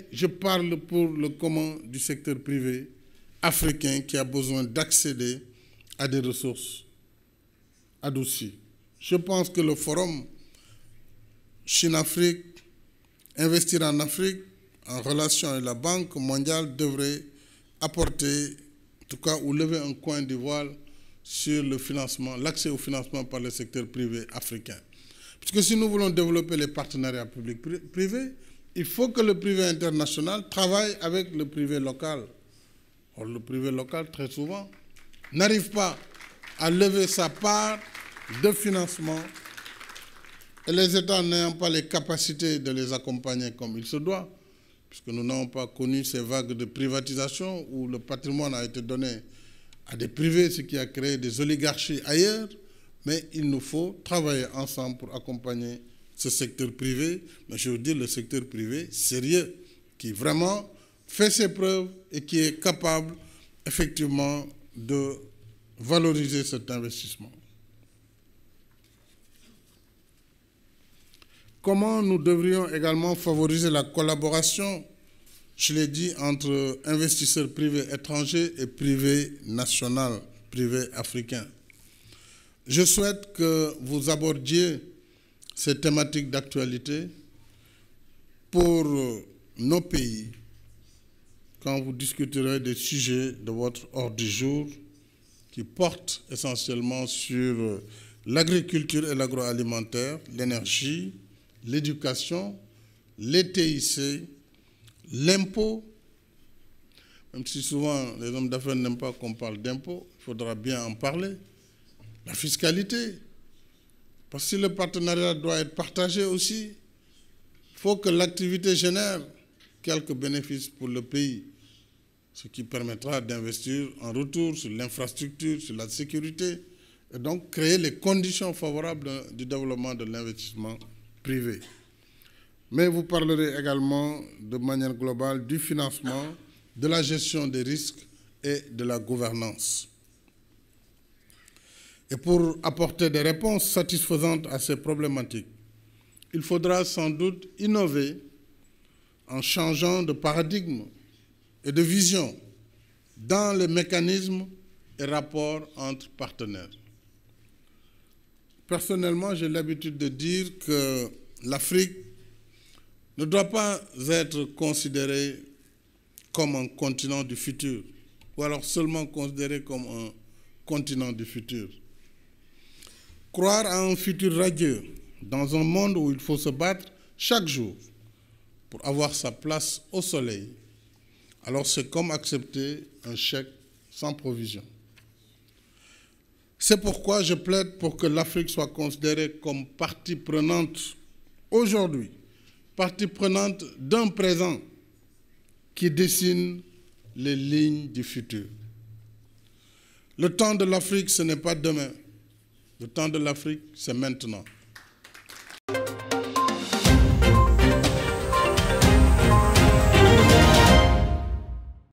Mais je parle pour le commun du secteur privé africain qui a besoin d'accéder à des ressources adoucies. Je pense que le forum Chine-Afrique, investir en Afrique, en relation avec la Banque mondiale, devrait apporter, en tout cas, ou lever un coin du voile sur le financement, l'accès au financement par le secteur privé africain. Parce que si nous voulons développer les partenariats publics-privés, il faut que le privé international travaille avec le privé local. Or, le privé local, très souvent, n'arrive pas à lever sa part de financement et les États n'ayant pas les capacités de les accompagner comme il se doit, puisque nous n'avons pas connu ces vagues de privatisation où le patrimoine a été donné à des privés, ce qui a créé des oligarchies ailleurs, mais il nous faut travailler ensemble pour accompagner ce secteur privé, mais je veux dire le secteur privé sérieux, qui vraiment fait ses preuves et qui est capable effectivement de valoriser cet investissement. Comment nous devrions également favoriser la collaboration, je l'ai dit, entre investisseurs privés étrangers et privés nationaux, privés africains. Je souhaite que vous abordiez ces thématiques d'actualité pour nos pays quand vous discuterez des sujets de votre ordre du jour qui portent essentiellement sur l'agriculture et l'agroalimentaire, l'énergie, l'éducation, les TIC, l'impôt, même si souvent les hommes d'affaires n'aiment pas qu'on parle d'impôt, il faudra bien en parler, la fiscalité, parce que si le partenariat doit être partagé aussi, il faut que l'activité génère quelques bénéfices pour le pays, ce qui permettra d'investir en retour sur l'infrastructure, sur la sécurité, et donc créer les conditions favorables du développement de l'investissement privé. Mais vous parlerez également de manière globale du financement, de la gestion des risques et de la gouvernance. Et pour apporter des réponses satisfaisantes à ces problématiques, il faudra sans doute innover en changeant de paradigme et de vision dans les mécanismes et rapports entre partenaires. Personnellement, j'ai l'habitude de dire que l'Afrique ne doit pas être considérée comme un continent du futur, ou alors seulement considérée comme un continent du futur. Croire à un futur radieux dans un monde où il faut se battre chaque jour pour avoir sa place au soleil, alors c'est comme accepter un chèque sans provision. C'est pourquoi je plaide pour que l'Afrique soit considérée comme partie prenante aujourd'hui, partie prenante d'un présent qui dessine les lignes du futur. Le temps de l'Afrique, ce n'est pas demain. Le temps de l'Afrique, c'est maintenant.